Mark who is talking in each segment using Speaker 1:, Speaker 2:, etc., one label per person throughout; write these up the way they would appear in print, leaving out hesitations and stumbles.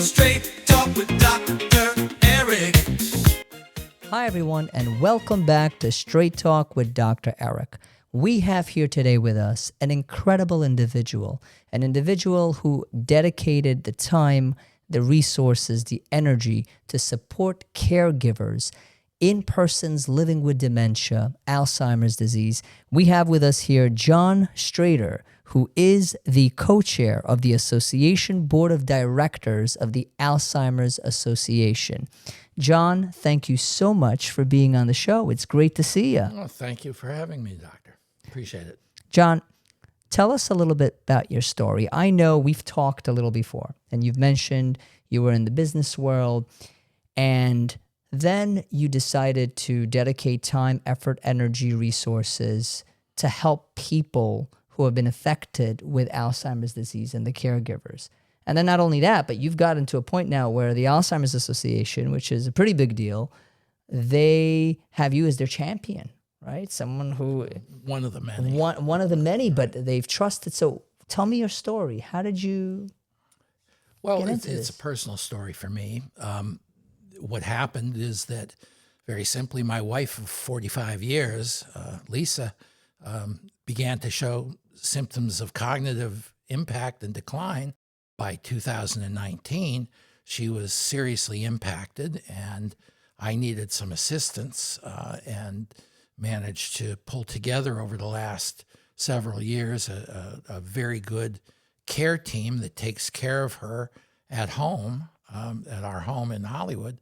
Speaker 1: Straight Talk with Dr. Erik.
Speaker 2: Hi, everyone, and welcome back to Straight Talk with Dr. Erik. We have here today with us an incredible individual, an individual who dedicated the time, the resources, the energy to support caregivers in persons living with dementia, Alzheimer's disease. We have with us here John Strader, who is the co-chair of the Association Board of Directors of the Alzheimer's Association. John, thank you so much for being on the show. It's great to see you.
Speaker 3: Well, thank you for having me, Doctor. Appreciate it.
Speaker 2: John, tell us a little bit about your story. I know we've talked a little before, and you've mentioned you were in the business world, and then you decided to dedicate time, effort, energy, resources to help people who have been affected with Alzheimer's disease and the caregivers. And then not only that, but you've gotten to a point now where the Alzheimer's Association, which is a pretty big deal, they have you as their champion, right? Someone who...
Speaker 3: One of the many.
Speaker 2: One of the many, but they've trusted. So tell me your story. How did you
Speaker 3: Well,
Speaker 2: get into
Speaker 3: it's
Speaker 2: this?
Speaker 3: a personal story for me. What happened is that, very simply, my wife of 45 years, Lisa, began to show symptoms of cognitive impact and decline. By 2019, she was seriously impacted, and I needed some assistance and managed to pull together over the last several years a very good care team that takes care of her at home, at our home in Hollywood.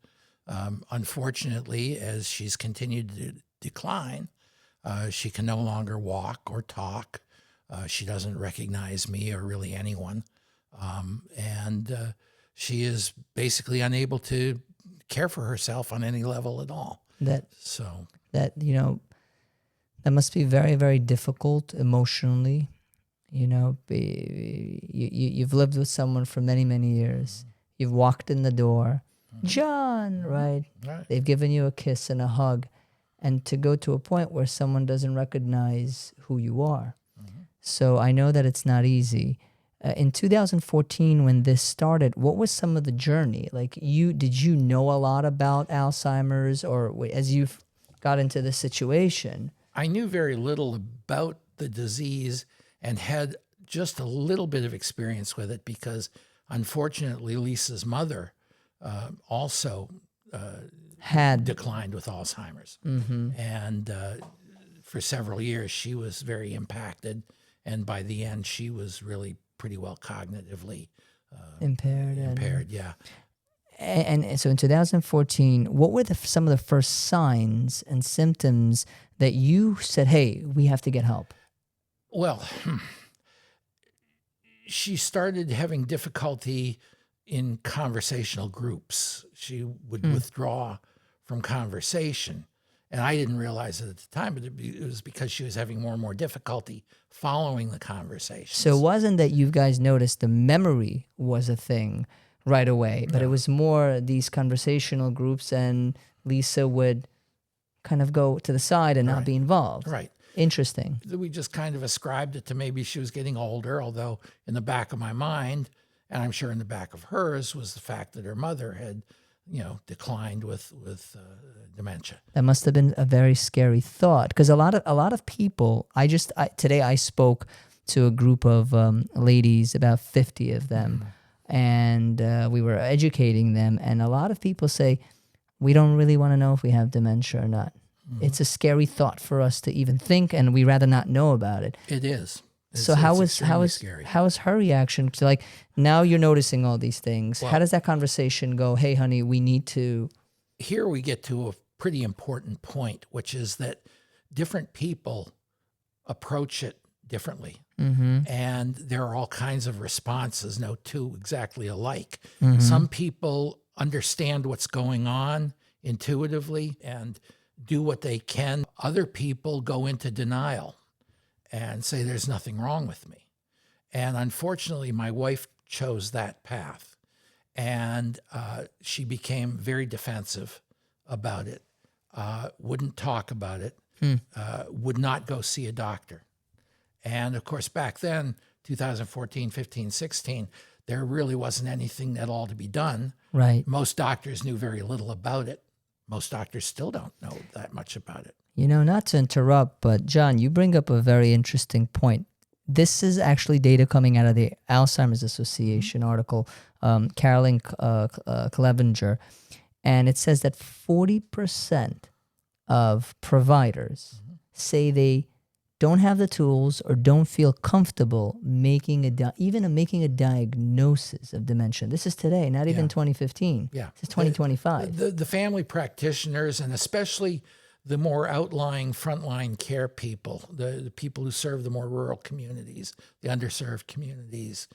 Speaker 3: Unfortunately, as she's continued to decline, she can no longer walk or talk. She doesn't recognize me or really anyone. And she is basically unable to care for herself on any level at all.
Speaker 2: that
Speaker 3: So,
Speaker 2: that that must be very, very difficult emotionally. You've lived with someone for many, many years. You've walked in the door, John, right?
Speaker 3: right.
Speaker 2: They've given you a kiss and a hug, and to go to a point where someone doesn't recognize who you are. So I know that it's not easy. In 2014, when this started, what was some of the journey? Did you know a lot about Alzheimer's, or as you've got into this situation?
Speaker 3: I knew very little about the disease and had just a little bit of experience with it because, unfortunately, Lisa's mother also
Speaker 2: Had
Speaker 3: declined with Alzheimer's. And for several years, she was very impacted. And by the end, she was really pretty well cognitively
Speaker 2: impaired.
Speaker 3: Yeah.
Speaker 2: And so in 2014, what were some of the first signs and symptoms that you said, hey, we have to get help?
Speaker 3: Well, she started having difficulty in conversational groups. She would withdraw from conversation. And I didn't realize it at the time, but it was because she was having more and more difficulty following the conversation.
Speaker 2: So it wasn't that you guys noticed the memory was a thing right away, but it was more these conversational groups, and Lisa would kind of go to the side and not be involved.
Speaker 3: Right.
Speaker 2: Interesting.
Speaker 3: We just kind of ascribed it to maybe she was getting older, although in the back of my mind, and I'm sure in the back of hers, was the fact that her mother had, declined with dementia.
Speaker 2: That must have been a very scary thought, because a lot of people. Today I spoke to a group of ladies, about 50 of them, and we were educating them. And a lot of people say, we don't really want to know if we have dementia or not. It's a scary thought for us to even think, and we rather not know about it.
Speaker 3: It is.
Speaker 2: So how is
Speaker 3: scary.
Speaker 2: her reaction to, like, now you're noticing all these things?
Speaker 3: Well,
Speaker 2: how does that conversation go? Hey, honey, we need to.
Speaker 3: Here we get to a pretty important point, which is that different people approach it differently. And there are all kinds of responses, no two exactly alike. Some people understand what's going on intuitively and do what they can. Other people go into denial and say there's nothing wrong with me. And unfortunately, my wife chose that path. And she became very defensive about it, wouldn't talk about it, would not go see a doctor. And of course, back then, 2014, 15, 16, there really wasn't anything at all to be done.
Speaker 2: Right.
Speaker 3: Most doctors knew very little about it. Most doctors still don't know that much about it.
Speaker 2: Not to interrupt, but John, you bring up a very interesting point. This is actually data coming out of the Alzheimer's Association article, Carolyn Clevenger, and it says that 40% of providers say they don't have the tools or don't feel comfortable making making a diagnosis of dementia. This is today, not even 2015.
Speaker 3: Yeah.
Speaker 2: This is 2025.
Speaker 3: The family practitioners, and especially the more outlying frontline care people, the people who serve the more rural communities, the underserved communities,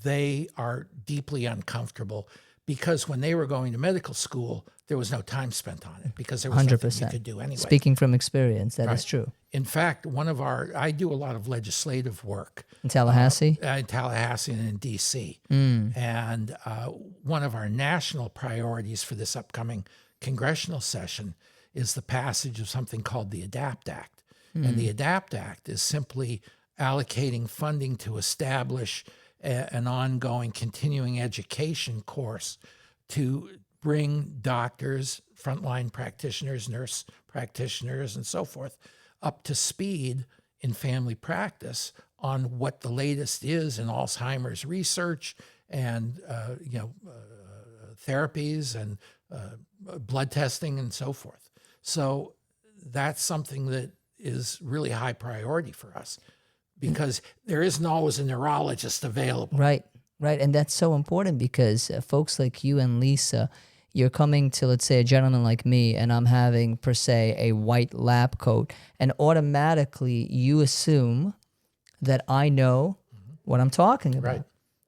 Speaker 3: they are deeply uncomfortable because when they were going to medical school, there was no time spent on it because there was
Speaker 2: 100%.
Speaker 3: nothing you could do anyway.
Speaker 2: Speaking from experience, that is true.
Speaker 3: In fact, I do a lot of legislative work.
Speaker 2: In Tallahassee?
Speaker 3: In Tallahassee and in D.C. And one of our national priorities for this upcoming congressional session is the passage of something called the ADAPT Act. And the ADAPT Act is simply allocating funding to establish an ongoing continuing education course to bring doctors, frontline practitioners, nurse practitioners, and so forth up to speed in family practice on what the latest is in Alzheimer's research and therapies and blood testing and so forth. So that's something that is really high priority for us because there isn't always a neurologist available.
Speaker 2: Right. And that's so important because folks like you and Lisa, you're coming to, let's say, a gentleman like me, and I'm having, per se, a white lab coat, and automatically you assume that I know what I'm talking about.
Speaker 3: Right.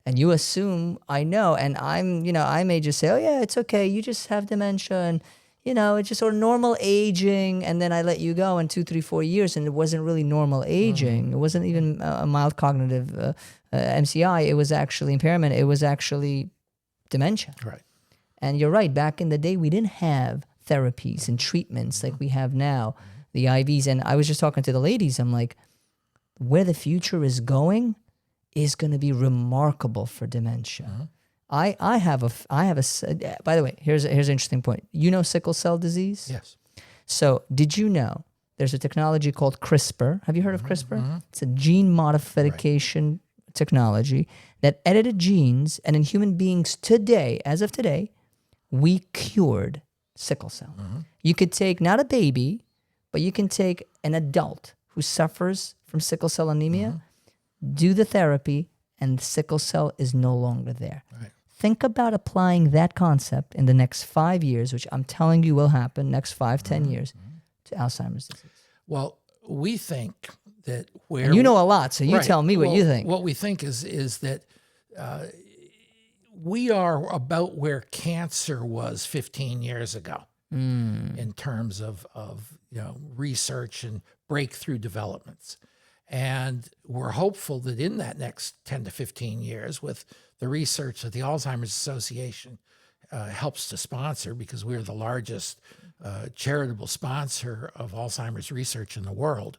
Speaker 2: And you assume I know, and I may just say, oh yeah, it's okay, you just have dementia, and it's just sort of normal aging, and then I let you go in 2, 3, 4 years, and it wasn't really normal aging. It wasn't even a mild cognitive MCI. It was actually impairment. It was actually dementia.
Speaker 3: Right.
Speaker 2: And you're right. Back in the day, we didn't have therapies and treatments like we have now, the IVs. And I was just talking to the ladies. I'm like, where the future is going is going to be remarkable for dementia. I have a. By the way, here's an interesting point. You know sickle cell disease?
Speaker 3: Yes.
Speaker 2: So did you know there's a technology called CRISPR? Have you heard of CRISPR? It's a gene modification technology that edited genes, and in human beings today, as of today, we cured sickle cell. You could take not a baby, but you can take an adult who suffers from sickle cell anemia, do the therapy, and sickle cell is no longer there.
Speaker 3: Right.
Speaker 2: Think about applying that concept in the next 5 years, which I'm telling you will happen next 5, 10 years, to Alzheimer's disease.
Speaker 3: Well, we think that where...
Speaker 2: And you know a lot, so you
Speaker 3: Right.
Speaker 2: tell me what
Speaker 3: Well,
Speaker 2: you think.
Speaker 3: What we think is that we are about where cancer was 15 years ago in terms of research and breakthrough developments. And we're hopeful that in that next 10 to 15 years, with the research that the Alzheimer's Association helps to sponsor, because we're the largest charitable sponsor of Alzheimer's research in the world,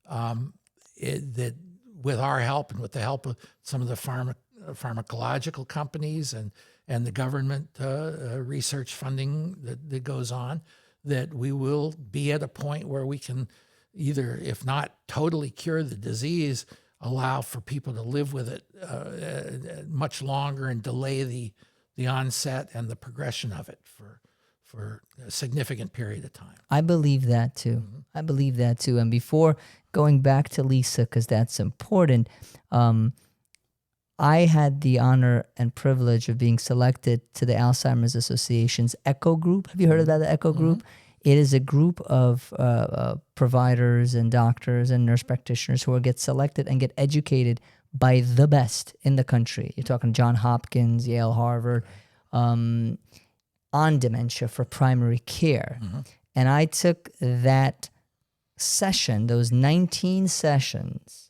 Speaker 3: that with our help and with the help of some of the pharmacological companies and the government research funding that goes on, that we will be at a point where we can either, if not totally cure the disease, allow for people to live with it much longer and delay the onset and the progression of it for a significant period of time.
Speaker 2: I believe that too. I believe that too. And before going back to Lisa, because that's important, I had the honor and privilege of being selected to the Alzheimer's Association's ECHO group. Have you heard about the ECHO group? It is a group of providers and doctors and nurse practitioners who will get selected and get educated by the best in the country. You're talking John Hopkins, Yale, Harvard, on dementia for primary care. And I took that session, those 19 sessions,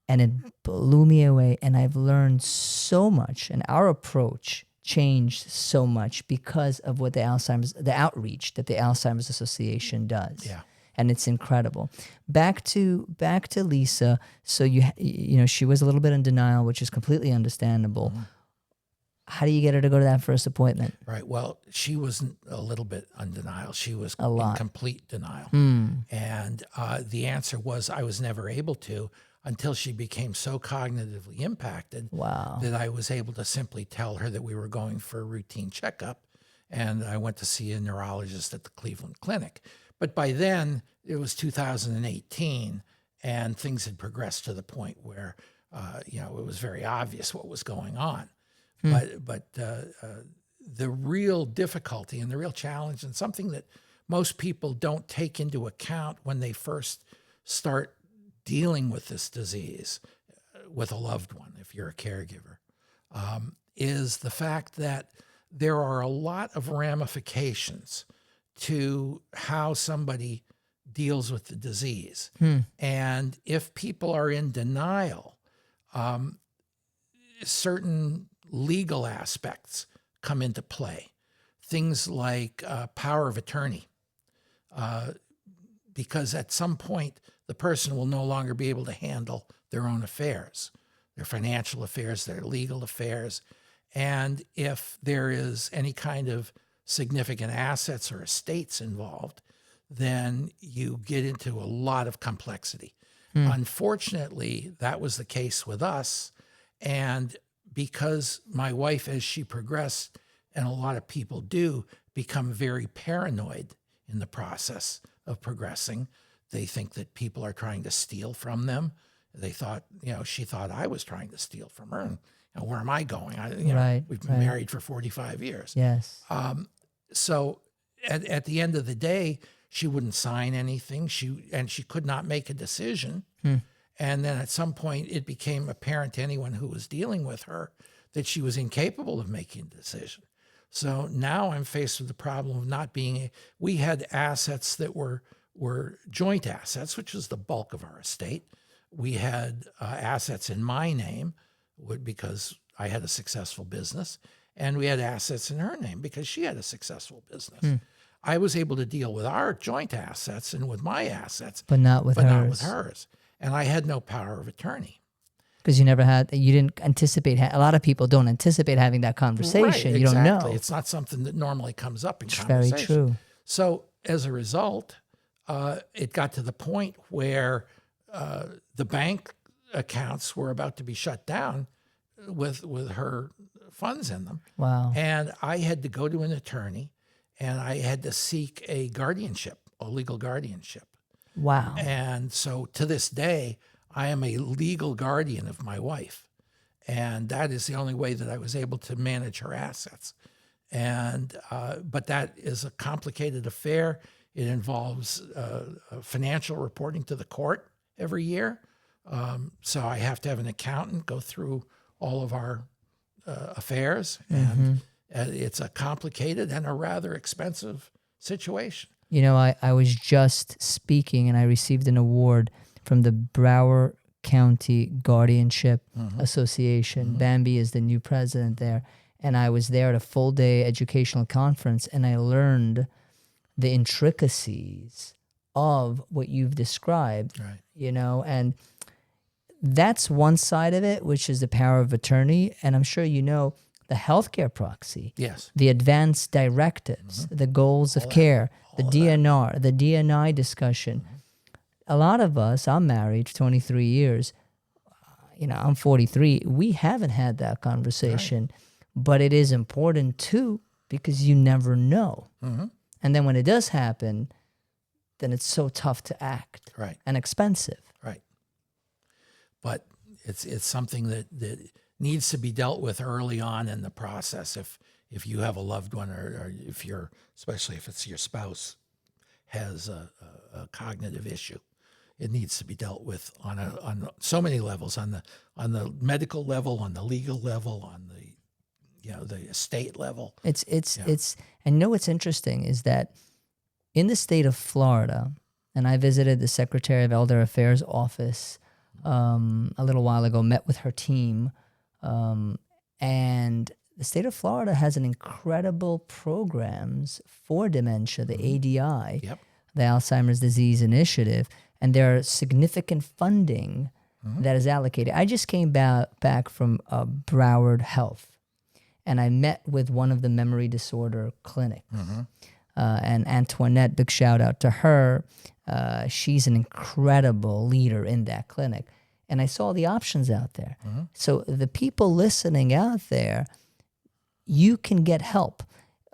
Speaker 2: and it blew me away. And I've learned so much, and our approach changed so much because of what the outreach that the Alzheimer's Association does.
Speaker 3: Yeah.
Speaker 2: and it's incredible. Back to Lisa. So she was a little bit in denial, which is completely understandable. How do you get her to go to that first appointment?
Speaker 3: Right. Well, she wasn't a little bit in denial. She was
Speaker 2: A lot.
Speaker 3: in complete denial. And the answer was I was never able to until she became so cognitively impacted
Speaker 2: Wow.
Speaker 3: that I was able to simply tell her that we were going for a routine checkup. And I went to see a neurologist at the Cleveland Clinic. But by then, it was 2018, and things had progressed to the point where, it was very obvious what was going on. But the real difficulty and the real challenge, and something that most people don't take into account when they first start dealing with this disease with a loved one, if you're a caregiver, is the fact that there are a lot of ramifications to how somebody deals with the disease. And if people are in denial, certain legal aspects come into play. Things like power of attorney, because at some point the person will no longer be able to handle their own affairs, their financial affairs, their legal affairs. And if there is any kind of significant assets or estates involved, then you get into a lot of complexity. Unfortunately, that was the case with us. And because my wife, as she progressed, and a lot of people do, become very paranoid in the process of progressing. They think that people are trying to steal from them. They thought, she thought I was trying to steal from her. And where am I going? We've been married for 45 years.
Speaker 2: Yes.
Speaker 3: So at the end of the day, she wouldn't sign anything. She could not make a decision. And then at some point, it became apparent to anyone who was dealing with her that she was incapable of making a decision. So now I'm faced with the problem of not being. We had assets that were joint assets, which is the bulk of our estate. We had assets in my name because I had a successful business, and we had assets in her name because she had a successful business. I was able to deal with our joint assets and with my assets,
Speaker 2: But not with
Speaker 3: hers. And I had no power of attorney.
Speaker 2: Because you didn't anticipate, a lot of people don't anticipate having that conversation.
Speaker 3: Right,
Speaker 2: you
Speaker 3: exactly.
Speaker 2: don't know.
Speaker 3: It's not something that normally comes up in
Speaker 2: It's
Speaker 3: conversation.
Speaker 2: very true.
Speaker 3: So as a result, it got to the point where the bank accounts were about to be shut down with her funds in them.
Speaker 2: Wow.
Speaker 3: And I had to go to an attorney, and I had to seek a legal guardianship.
Speaker 2: Wow.
Speaker 3: And so to this day, I am a legal guardian of my wife. And that is the only way that I was able to manage her assets. And but that is a complicated affair. It involves financial reporting to the court every year. So I have to have an accountant go through all of our affairs. And it's a complicated and a rather expensive situation.
Speaker 2: I was just speaking, and I received an award from the Broward County Guardianship Association. Bambi is the new president there. And I was there at a full-day educational conference, and I learned the intricacies of what you've described,
Speaker 3: Right.
Speaker 2: And that's one side of it, which is the power of attorney. And I'm sure the healthcare proxy,
Speaker 3: Yes.
Speaker 2: the advanced directives, the goals of care, the DNR, the DNI discussion. A lot of us, I'm married 23 years, I'm 43. We haven't had that conversation, but it is important too, because you never know. And then when it does happen, then it's so tough to act and expensive.
Speaker 3: Right. But it's something that needs to be dealt with early on in the process. If you have a loved one, or if especially if it's your spouse, has a cognitive issue, it needs to be dealt with on so many levels, on the medical level, on the legal level, on the estate level.
Speaker 2: It's and what's interesting is that in the state of Florida, and I visited the Secretary of Elder Affairs office a little while ago, met with her team, and the state of Florida has an incredible programs for dementia, the ADI.
Speaker 3: Yep.
Speaker 2: the Alzheimer's Disease Initiative, and there are significant funding that is allocated. I just came back from Broward Health, and I met with one of the memory disorder clinics. And Antoinette, big shout out to her. She's an incredible leader in that clinic. And I saw the options out there. So the people listening out there, you can get help.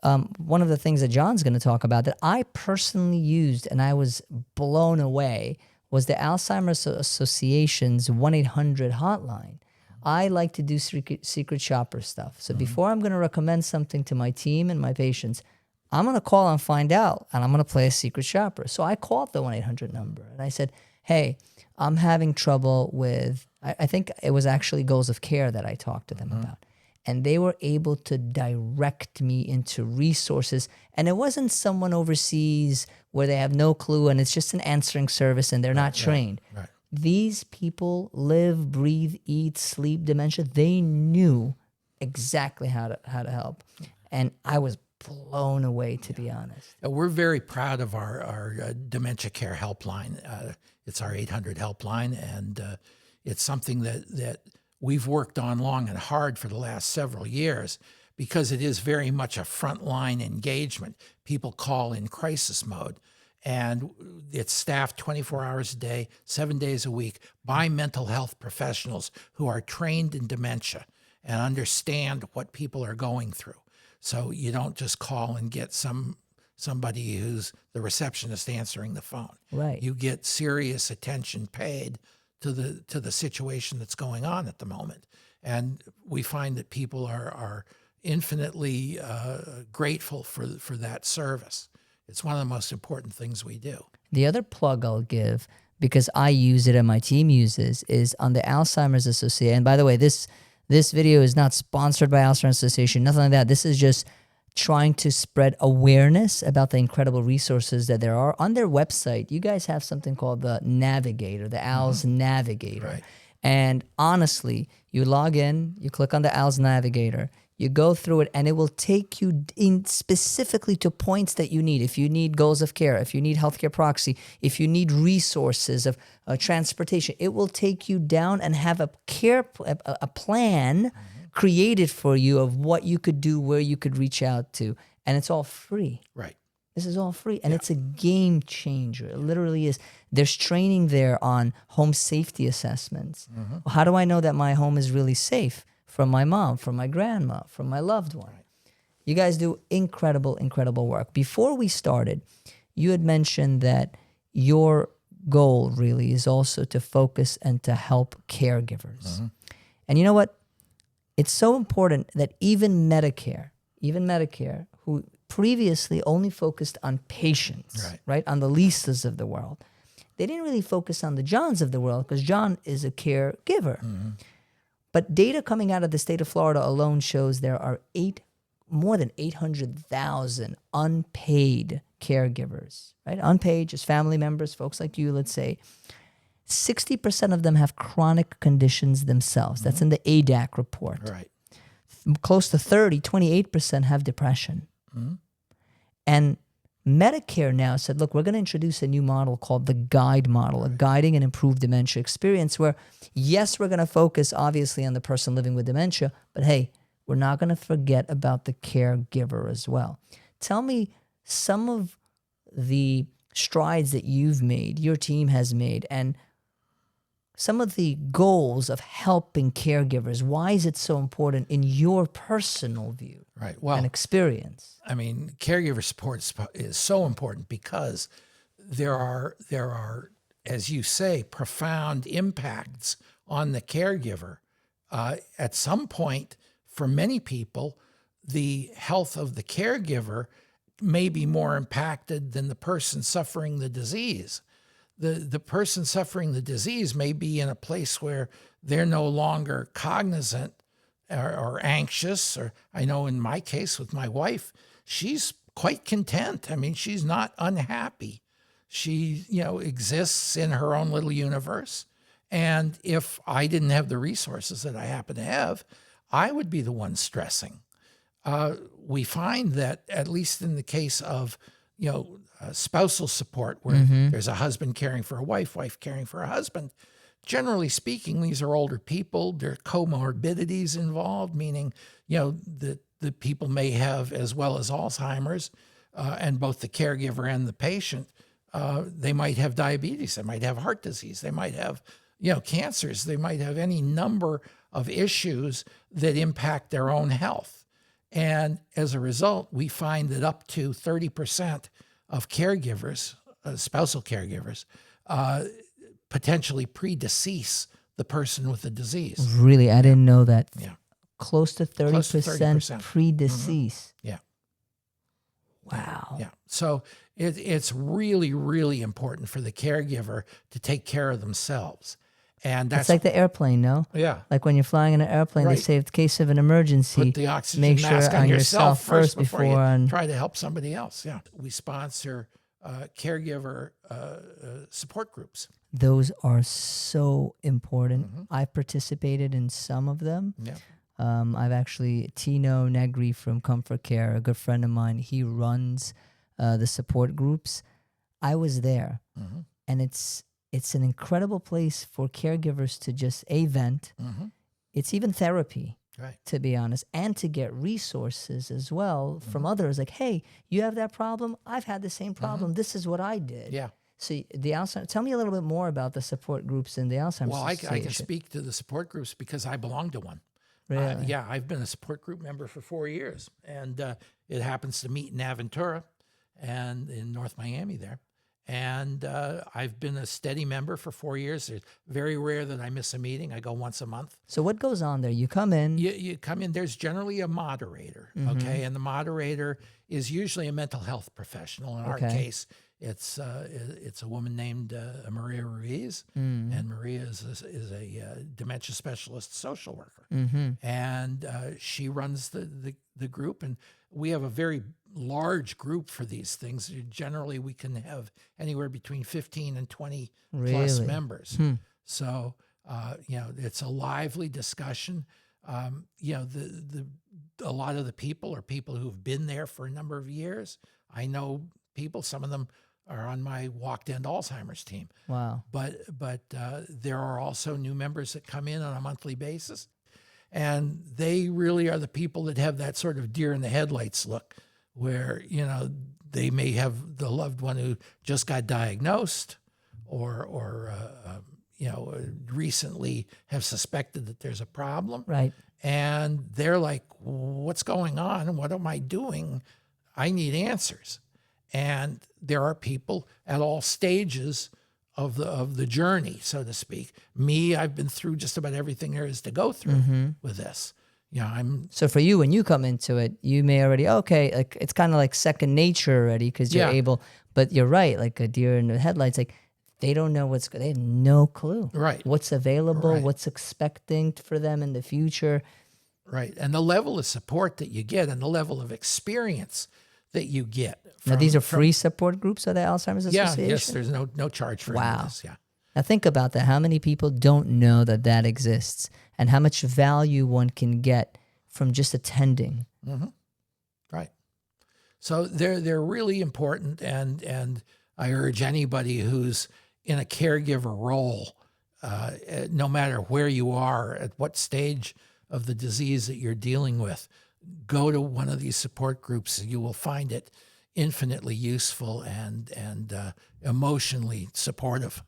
Speaker 2: One of the things that John's going to talk about that I personally used and I was blown away was the Alzheimer's Association's 1-800 hotline. I like to do secret shopper stuff. So before I'm going to recommend something to my team and my patients, I'm going to call and find out, and I'm going to play a secret shopper. So I called the 1-800 number, and I said, hey, I'm having trouble with, I think it was actually goals of care that I talked to them about. And they were able to direct me into resources. And it wasn't someone overseas where they have no clue and it's just an answering service and they're not trained.
Speaker 3: Right.
Speaker 2: These people live, breathe, eat, sleep dementia. They knew exactly how to help. And I was blown away, to be honest.
Speaker 3: We're very proud of our dementia care helpline. It's our 800 helpline, and it's something that we've worked on long and hard for the last several years because it is very much a frontline engagement. People call in crisis mode, and it's staffed 24 hours a day, 7 days a week by mental health professionals who are trained in dementia and understand what people are going through. So you don't just call and get somebody who's the receptionist answering the phone.
Speaker 2: Right.
Speaker 3: You get serious attention paid to the situation that's going on at the moment. And we find that people are infinitely grateful for that service. It's one of the most important things we do.
Speaker 2: The other plug I'll give, because I use it and my team uses, is on the Alzheimer's Association. And by the way, this video is not sponsored by Alzheimer's Association, nothing like that. This is just trying to spread awareness about the incredible resources that there are. On their website, you guys have something called the Navigator, the ALS Navigator.
Speaker 3: Right.
Speaker 2: And honestly, you log in, you click on the ALS Navigator, you go through it, and it will take you in specifically to points that you need. If you need goals of care, if you need healthcare proxy, if you need resources of transportation, it will take you down and have a plan created for you of what you could do, where you could reach out to, and it's all free.
Speaker 3: Right.
Speaker 2: This is all free, and it's a game changer. It literally is. There's training there on home safety assessments. Well, how do I know that my home is really safe from my mom, from my grandma, from my loved one? Right. You guys do incredible, incredible work. Before we started, you had mentioned that your goal really is also to focus and to help caregivers. And you know what? It's so important that even Medicare, who previously only focused on patients, right, on the Lisas of the world, they didn't really focus on the Johns of the world because John is a caregiver. But data coming out of the state of Florida alone shows there are more than 800,000 unpaid caregivers, right? Unpaid, just family members, folks like you, let's say. 60% of them have chronic conditions themselves. That's in the ADAC report.
Speaker 3: Right.
Speaker 2: Close to 28% have depression. And Medicare now said, look, we're going to introduce a new model called the GUIDE model, a guiding and improved dementia experience, where, yes, we're going to focus obviously on the person living with dementia, but hey, we're not going to forget about the caregiver as well. Tell me some of the strides that you've made, your team has made, and some of the goals of helping caregivers. Why is it so important in your personal view and experience?
Speaker 3: I mean, caregiver support is so important because there are, as you say, profound impacts on the caregiver. At some point, for many people, the health of the caregiver may be more impacted than the person suffering the disease. The person suffering the disease may be in a place where they're no longer cognizant or anxious. Or I know in my case with my wife, she's quite content. I mean, she's not unhappy. She, exists in her own little universe. And if I didn't have the resources that I happen to have, I would be the one stressing. We find that, at least in the case of, spousal support where there's a husband caring for a wife, wife caring for a husband. Generally speaking, these are older people. There are comorbidities involved, meaning, the people may have, as well as Alzheimer's, and both the caregiver and the patient, they might have diabetes, they might have heart disease, they might have, cancers, they might have any number of issues that impact their own health. And as a result, we find that up to 30% of caregivers, spousal caregivers, potentially predecease the person with the disease.
Speaker 2: Really? I didn't know that.
Speaker 3: Yeah.
Speaker 2: Close to 30%,
Speaker 3: Close to 30%.
Speaker 2: predecease.
Speaker 3: Yeah.
Speaker 2: Wow.
Speaker 3: Yeah. So it's really, really important for the caregiver to take care of themselves. And that's
Speaker 2: It's like the airplane, no?
Speaker 3: yeah.
Speaker 2: Like when you're flying in an airplane,
Speaker 3: Right.
Speaker 2: they say in case of an emergency,
Speaker 3: Put the oxygen
Speaker 2: make sure
Speaker 3: mask on yourself first before you
Speaker 2: on.
Speaker 3: try to help somebody else. Yeah. We sponsor caregiver support groups.
Speaker 2: Those are so important. I've participated in some of them.
Speaker 3: Yeah.
Speaker 2: I've actually, Tino Negri from Comfort Care, a good friend of mine, he runs the support groups. I was there, and it's an incredible place for caregivers to just vent. It's even therapy,
Speaker 3: Right.
Speaker 2: to be honest, and to get resources as well from others. Like, hey, you have that problem? I've had the same problem. This is what I did.
Speaker 3: Yeah.
Speaker 2: So the Alzheimer's, tell me a little bit more about the support groups in the Alzheimer's
Speaker 3: Well, I
Speaker 2: Association.
Speaker 3: can speak to the support groups because I belong to one.
Speaker 2: Really?
Speaker 3: Yeah, I've been a support group member for 4 years, and it happens to meet in Aventura and in North Miami there. And I've been a steady member for 4 years. It's very rare that I miss a meeting. I go once a month.
Speaker 2: So what goes on there? You come in.
Speaker 3: You come in, there's generally a moderator, okay? And the moderator is usually a mental health professional. In our
Speaker 2: Okay.
Speaker 3: case, it's a woman named Maria Ruiz, and Maria is a dementia specialist social worker. And she runs the group, and we have a very large group for these things. Generally, we can have anywhere between 15 and 20 plus
Speaker 2: Really?
Speaker 3: members. So, it's a lively discussion. A lot of the people are people who've been there for a number of years. I know people, some of them are on my Walk to End Alzheimer's team.
Speaker 2: Wow.
Speaker 3: But there are also new members that come in on a monthly basis. And they really are the people that have that sort of deer in the headlights look where, they may have the loved one who just got diagnosed or recently have suspected that there's a problem.
Speaker 2: Right.
Speaker 3: And they're like, what's going on? What am I doing? I need answers. And there are people at all stages of the journey, so to speak. Me, I've been through just about everything there is to go through with this.
Speaker 2: So for you, when you come into it, you may already, like it's kind of like second nature already because you're able, but you're right, like a deer in the headlights, like they don't know they have no clue.
Speaker 3: Right.
Speaker 2: What's available,
Speaker 3: Right.
Speaker 2: what's expecting for them in the future.
Speaker 3: Right. And the level of support that you get and the level of experience that you get.
Speaker 2: Now, these are free support groups of the Alzheimer's Association?
Speaker 3: Yes, there's no charge for any of this. Yeah.
Speaker 2: Now think about that. How many people don't know that exists and how much value one can get from just attending?
Speaker 3: Right. So they're really important, and I urge anybody who's in a caregiver role, no matter where you are, at what stage of the disease that you're dealing with, go to one of these support groups. You will find it infinitely useful and emotionally supportive.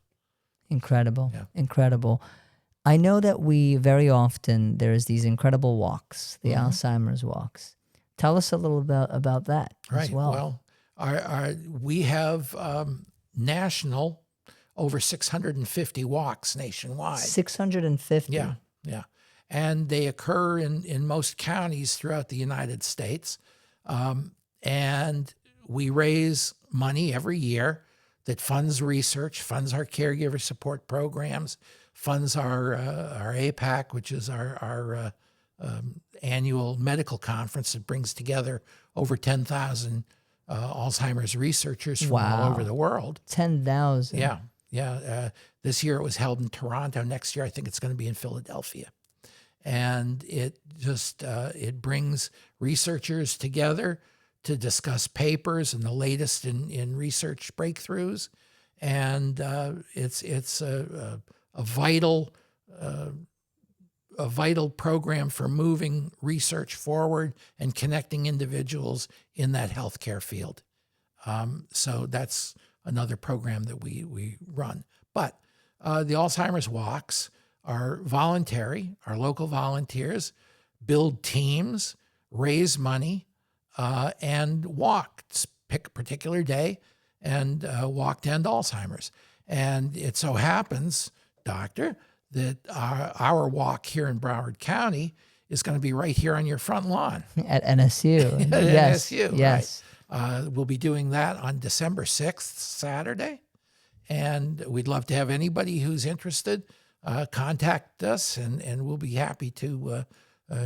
Speaker 2: Incredible.
Speaker 3: Yeah.
Speaker 2: Incredible. I know that very often there's these incredible walks, the Alzheimer's walks. Tell us a little about that as well.
Speaker 3: Well, we have national over 650 walks nationwide.
Speaker 2: 650.
Speaker 3: Yeah. And they occur in most counties throughout the United States. And we raise money every year that funds research, funds our caregiver support programs, funds our APAC, which is our annual medical conference that brings together over 10,000 Alzheimer's researchers from all over the world.
Speaker 2: 10,000.
Speaker 3: Yeah. This year it was held in Toronto. Next year I think it's going to be in Philadelphia. And it just it brings researchers together to discuss papers and the latest in research breakthroughs. And it's a vital program for moving research forward and connecting individuals in that healthcare field. So that's another program that we run. But the Alzheimer's walks are voluntary. Our local volunteers build teams, raise money, and walk. Pick a particular day and walk to end Alzheimer's. And it so happens, Doctor, that our walk here in Broward County is going to be right here on your front lawn.
Speaker 2: At NSU.
Speaker 3: At
Speaker 2: Yes.
Speaker 3: NSU,
Speaker 2: Yes.
Speaker 3: right. We'll be doing that on December 6th, Saturday. And we'd love to have anybody who's interested contact us, and we'll be happy to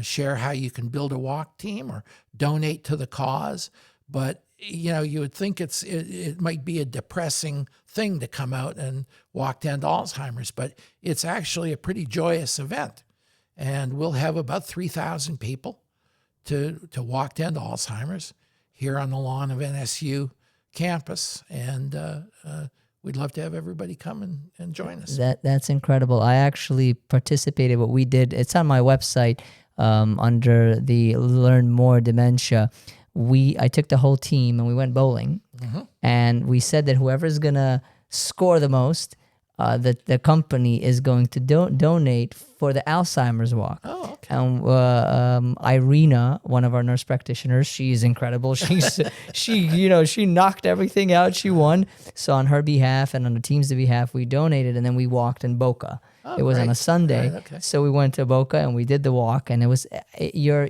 Speaker 3: share how you can build a walk team or donate to the cause. But you would think it might be a depressing thing to come out and walk to end Alzheimer's, but it's actually a pretty joyous event. And we'll have about 3,000 people to walk to end Alzheimer's here on the lawn of NSU campus. And we'd love to have everybody come and join us.
Speaker 2: That's incredible. I actually participated. What we did, it's on my website under the Learn More Dementia. I took the whole team and we went bowling, and we said that whoever's gonna score the most, that the company is going to donate for the Alzheimer's walk.
Speaker 3: Oh, okay.
Speaker 2: And Irina, one of our nurse practitioners, she's incredible. She knocked everything out. She won. So on her behalf and on the team's behalf, we donated, and then we walked in Boca. It was on a Sunday.
Speaker 3: Right, okay.
Speaker 2: So we went to Boca and we did the walk, and it was,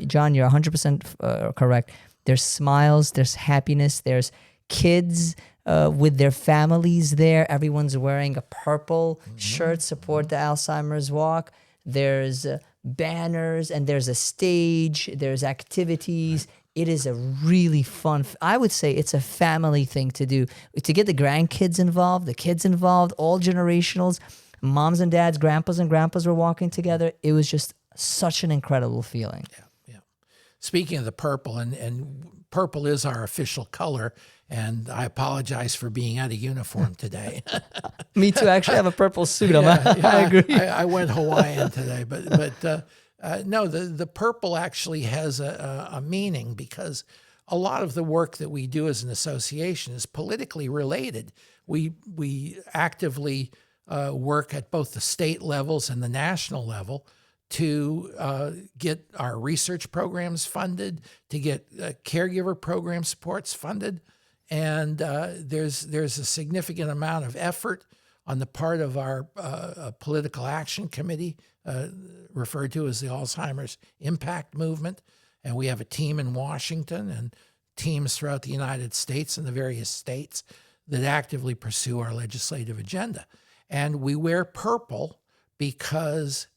Speaker 2: John, you're 100% correct. There's smiles, there's happiness, there's kids with their families there. Everyone's wearing a purple shirt, support the Alzheimer's walk. There's banners, and there's a stage, there's activities. It is a really fun, I would say it's a family thing to do. To get the grandkids involved, the kids involved, all generationals, moms and dads, grandpas and grandpas were walking together. It was just such an incredible feeling.
Speaker 3: Yeah. Speaking of the purple, and purple is our official color, and I apologize for being out of uniform today.
Speaker 2: Me too. I actually have a purple suit on. I agree.
Speaker 3: I went Hawaiian today, but no, the purple actually has a meaning, because a lot of the work that we do as an association is politically related. We actively work at both the state levels and the national level to get our research programs funded, to get caregiver program supports funded. And there's a significant amount of effort on the part of our political action committee, referred to as the Alzheimer's Impact Movement. And we have a team in Washington and teams throughout the United States and the various states that actively pursue our legislative agenda. And we wear purple because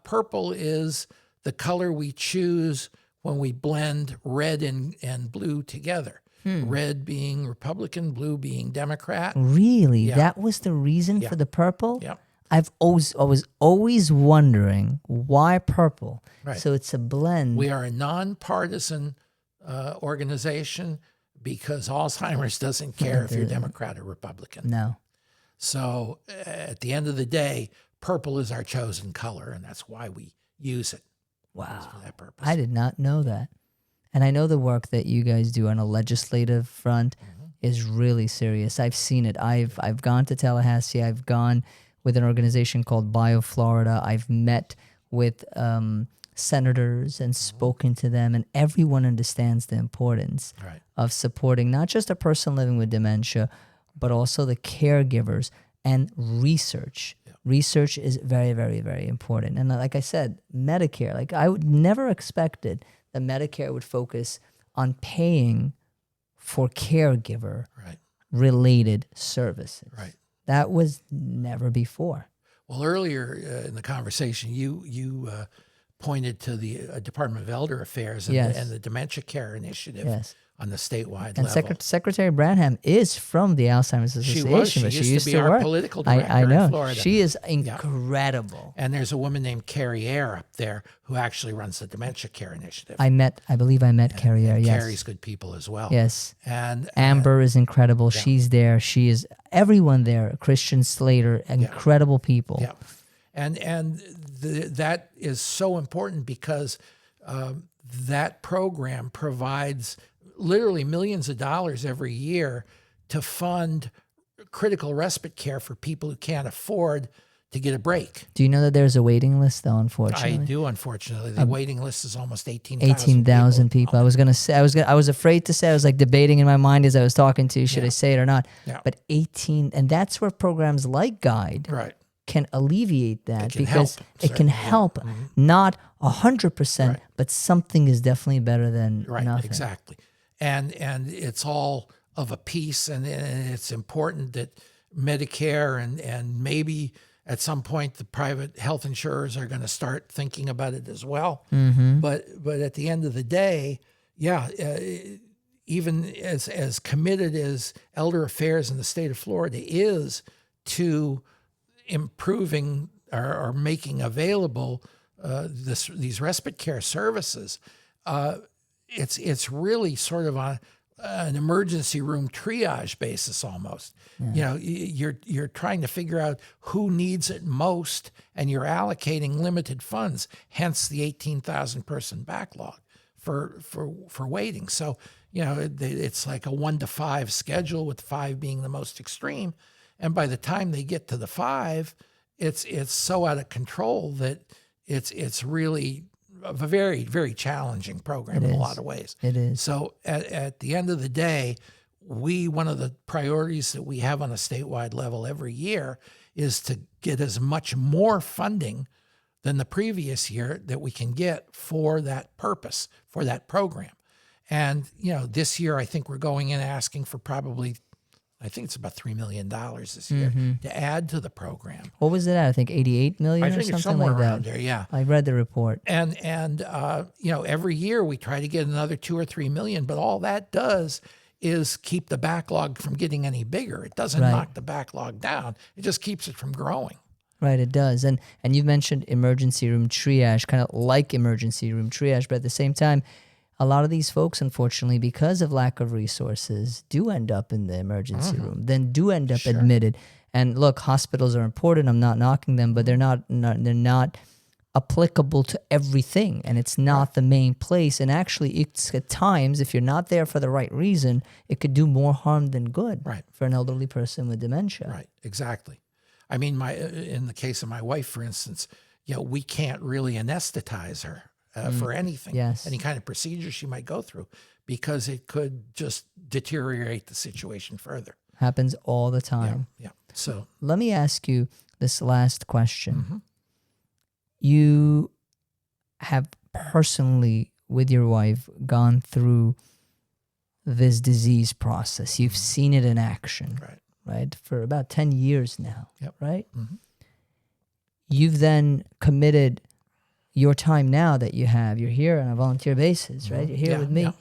Speaker 3: purple is the color we choose when we blend red and blue together. Red being Republican, blue being Democrat.
Speaker 2: Really?
Speaker 3: Yeah.
Speaker 2: That was the reason for the purple?
Speaker 3: Yeah.
Speaker 2: I was always wondering why purple.
Speaker 3: Right.
Speaker 2: So it's a blend.
Speaker 3: We are a nonpartisan organization because Alzheimer's doesn't care if you're Democrat or Republican.
Speaker 2: No.
Speaker 3: So at the end of the day, purple is our chosen color, and that's why we use it.
Speaker 2: Wow.
Speaker 3: For that purpose.
Speaker 2: I did not know that. And I know the work that you guys do on a legislative front is really serious. I've seen it. I've gone to Tallahassee. I've gone with an organization called BioFlorida. I've met with senators and spoken to them, and everyone understands the importance of supporting not just a person living with dementia, but also the caregivers and research. Yeah. Research is very, very, very important. And like I said, Medicare, like I would never expected that Medicare would focus on paying for caregiver related services.
Speaker 3: Right.
Speaker 2: That was never before.
Speaker 3: Well, earlier in the conversation, you pointed to the Department of Elder Affairs and, and the Dementia Care Initiative on the statewide
Speaker 2: And
Speaker 3: level.
Speaker 2: Secretary Branham is from the Alzheimer's
Speaker 3: She
Speaker 2: Association.
Speaker 3: was. She
Speaker 2: but
Speaker 3: used to be our
Speaker 2: work.
Speaker 3: political director
Speaker 2: I know.
Speaker 3: in Florida.
Speaker 2: She is incredible.
Speaker 3: And there's a woman named Carrie Ayer up there who actually runs the Dementia Care Initiative.
Speaker 2: I believe I met Carrie.
Speaker 3: And
Speaker 2: Yes.
Speaker 3: Carrie's good people as well.
Speaker 2: Yes.
Speaker 3: And
Speaker 2: Amber is incredible. She's there. She is everyone there. Christian Slater, incredible people.
Speaker 3: Yeah. And that is so important because that program provides literally millions of dollars every year to fund critical respite care for people who can't afford to get a break.
Speaker 2: Do you know that there's a waiting list, though, unfortunately?
Speaker 3: I do, unfortunately. The waiting list is almost 18,000
Speaker 2: 18,000 people. I was going to say, I was afraid to say, I was like debating in my mind as I was talking to you, should I say it or not?
Speaker 3: Yeah.
Speaker 2: But 18, and that's where programs like Guide
Speaker 3: Right.
Speaker 2: can alleviate that,
Speaker 3: can
Speaker 2: because
Speaker 3: help,
Speaker 2: it can
Speaker 3: certainly,
Speaker 2: help, not 100%,
Speaker 3: Right.
Speaker 2: but something is definitely better than
Speaker 3: Right,
Speaker 2: nothing.
Speaker 3: exactly. And it's all of a piece, and it's important that Medicare and maybe at some point the private health insurers are going to start thinking about it as well. But at the end of the day, even as committed as Elder Affairs in the state of Florida is to improving or making available these respite care services, it's really sort of on an emergency room triage basis almost. You know, you're trying to figure out who needs it most, and you're allocating limited funds. Hence the 18,000 person backlog for waiting. So you know, it's like a 1 to 5 schedule, with 5 being the most extreme. And by the time they get to the 5, it's so out of control that it's really a very, very challenging program in a lot of ways.
Speaker 2: It is.
Speaker 3: So at the end of the day, one of the priorities that we have on a statewide level every year is to get as much more funding than the previous year that we can get for that purpose, for that program. And, you know, this year I think we're going in asking for probably, I think it's about $3 million this year to add to the program.
Speaker 2: What was it at? I think 88 million
Speaker 3: I
Speaker 2: or
Speaker 3: think
Speaker 2: something
Speaker 3: it's somewhere
Speaker 2: like
Speaker 3: around
Speaker 2: that.
Speaker 3: there, yeah.
Speaker 2: I read the report.
Speaker 3: And you know, every year we try to get another 2 or 3 million, but all that does is keep the backlog from getting any bigger. It doesn't knock the backlog down. It just keeps it from growing.
Speaker 2: Right, it does. And you've mentioned emergency room triage, kind of like emergency room triage, but at the same time, a lot of these folks, unfortunately, because of lack of resources, do end up in the emergency room, then do end up admitted. And look, hospitals are important. I'm not knocking them, but they're not applicable to everything, and it's not the main place. And actually, it's at times, if you're not there for the right reason, it could do more harm than good for an elderly person with dementia.
Speaker 3: Right, exactly. I mean, in the case of my wife, for instance, you know, we can't really anesthetize her for anything, any kind of procedure she might go through, because it could just deteriorate the situation further.
Speaker 2: Happens all the time.
Speaker 3: Yeah. So
Speaker 2: let me ask you this last question. You have personally, with your wife, gone through this disease process. You've seen it in action, right? For about 10 years now, right? You've then committed your time now that you're here on a volunteer basis, right? You're here with me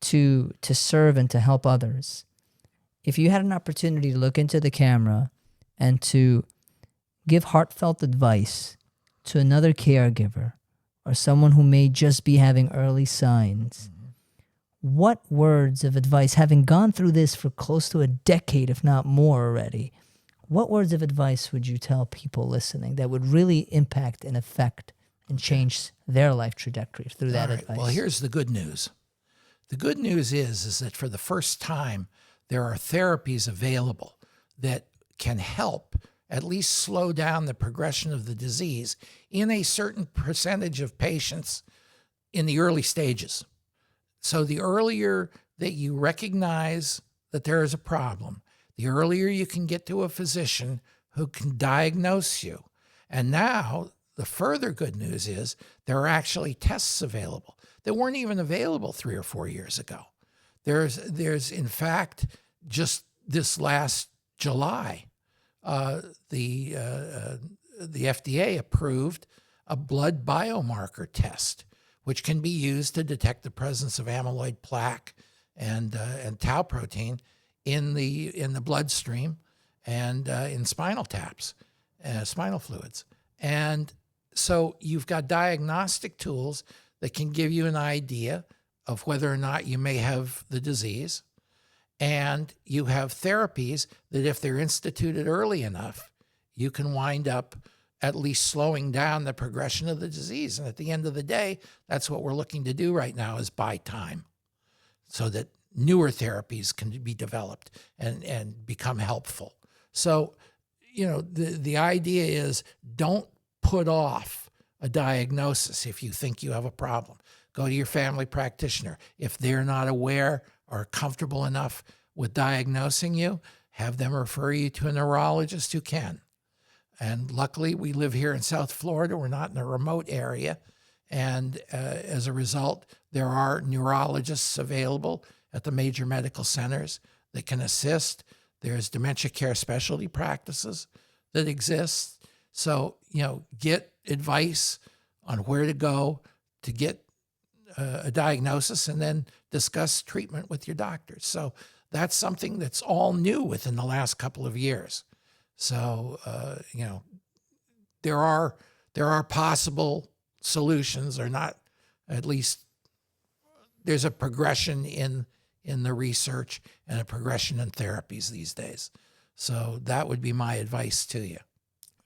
Speaker 2: to serve and to help others. If you had an opportunity to look into the camera and to give heartfelt advice to another caregiver or someone who may just be having early signs, what words of advice, having gone through this for close to a decade, if not more already, what words of advice would you tell people listening that would really impact and affect and change their life trajectory through that advice?
Speaker 3: Well, here's the good news. The good news is that for the first time, there are therapies available that can help at least slow down the progression of the disease in a certain percentage of patients in the early stages. So the earlier that you recognize that there is a problem, the earlier you can get to a physician who can diagnose you. And now the further good news is there are actually tests available that weren't even available 3 or 4 years ago. There's in fact, just this last July, the FDA approved a blood biomarker test, which can be used to detect the presence of amyloid plaque and tau protein in the bloodstream and in spinal taps, spinal fluids. And so you've got diagnostic tools that can give you an idea of whether or not you may have the disease. And you have therapies that, if they're instituted early enough, you can wind up at least slowing down the progression of the disease. And at the end of the day, that's what we're looking to do right now, is buy time so that newer therapies can be developed and become helpful. So, the idea is, don't put off a diagnosis if you think you have a problem. Go to your family practitioner. If they're not aware or comfortable enough with diagnosing you, have them refer you to a neurologist who can. And luckily, we live here in South Florida. We're not in a remote area. And as a result, there are neurologists available at the major medical centers that can assist. There's dementia care specialty practices that exist. So, get advice on where to go to get a diagnosis, and then discuss treatment with your doctors. So that's something that's all new within the last couple of years. So, there are possible solutions, or not, at least there's a progression in the research and a progression in therapies these days. So that would be my advice to you.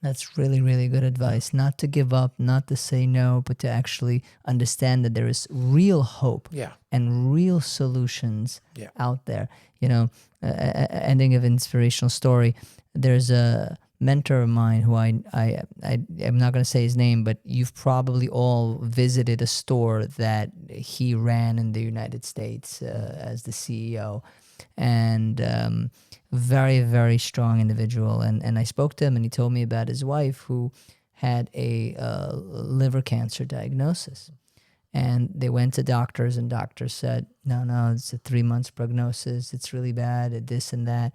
Speaker 2: That's really, really good advice. Not to give up, not to say no, but to actually understand that there is real hope and real solutions out there. Ending of inspirational story. There's a mentor of mine who I'm not going to say his name, but you've probably all visited a store that he ran in the United States as the CEO. And very, very strong individual. And I spoke to him, and he told me about his wife who had a liver cancer diagnosis. And they went to doctors, and doctors said, no, it's a 3 months prognosis. It's really bad, this and that.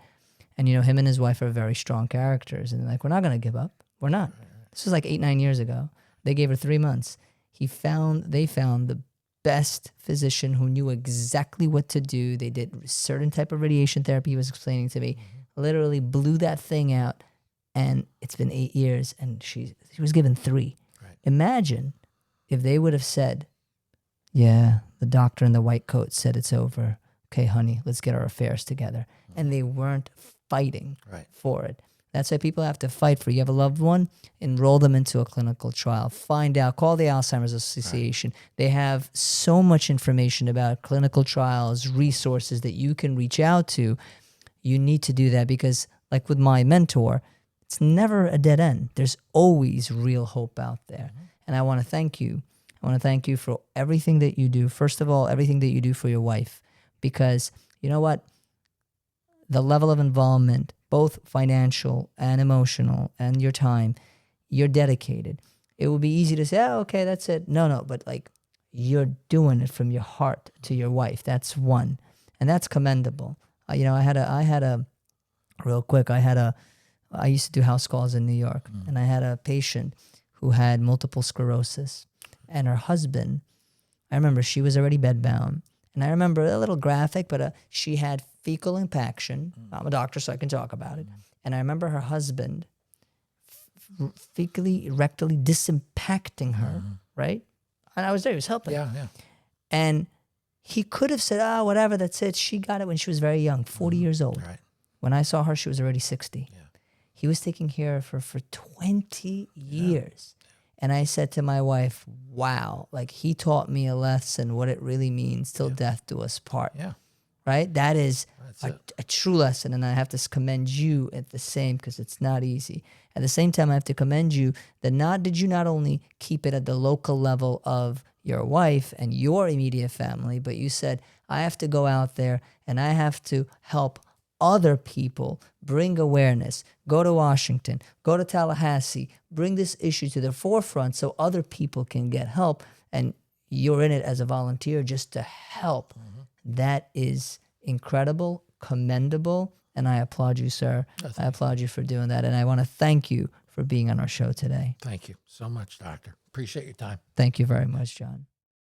Speaker 2: And, him and his wife are very strong characters. And they're like, we're not going to give up. We're not. This was like 8-9 years ago. They gave her 3 months. They found the best physician who knew exactly what to do. They did a certain type of radiation therapy he was explaining to me, literally blew that thing out. And it's been 8 years, and she was given 3. Right. Imagine if they would have said, the doctor in the white coat said it's over. Okay, honey, let's get our affairs together. And they weren't fighting for it. That's why people have to fight for. You have a loved one, enroll them into a clinical trial. Find out, call the Alzheimer's Association. They have so much information about clinical trials, resources that you can reach out to. You need to do that, because, like with my mentor, it's never a dead end. There's always real hope out there. And I want to thank you. I want to thank you for everything that you do. First of all, everything that you do for your wife, because you know what? The level of involvement, both financial and emotional, and your time, you're dedicated. It would be easy to say, okay, that's it. No, but you're doing it from your heart to your wife. That's one. And that's commendable. I used to do house calls in New York, and I had a patient who had multiple sclerosis, and her husband, I remember she was already bedbound. And I remember a little graphic, but she had fecal impaction. I'm a doctor, so I can talk about it. And I remember her husband fecally, rectally disimpacting her, right? And I was there, he was helping.
Speaker 3: Yeah.
Speaker 2: And he could have said, whatever, that's it. She got it when she was very young, 40 years old.
Speaker 3: Right.
Speaker 2: When I saw her, she was already 60. Yeah. He was taking care of her for 20 years. And I said to my wife, wow, he taught me a lesson, what it really means, till death do us part. Yeah. Right? That is a true lesson. And I have to commend you at the same, because it's not easy. At the same time, I have to commend you that did you not only keep it at the local level of your wife and your immediate family, but you said, I have to go out there and I have to help other people, bring awareness, go to Washington, go to Tallahassee, bring this issue to the forefront so other people can get help. And you're in it as a volunteer just to help. That is incredible, commendable, and I applaud you, sir. I applaud you for doing that. And I want to thank you for being on our show today.
Speaker 3: Thank you so much, Doctor. Appreciate your time.
Speaker 2: Thank you very much, John.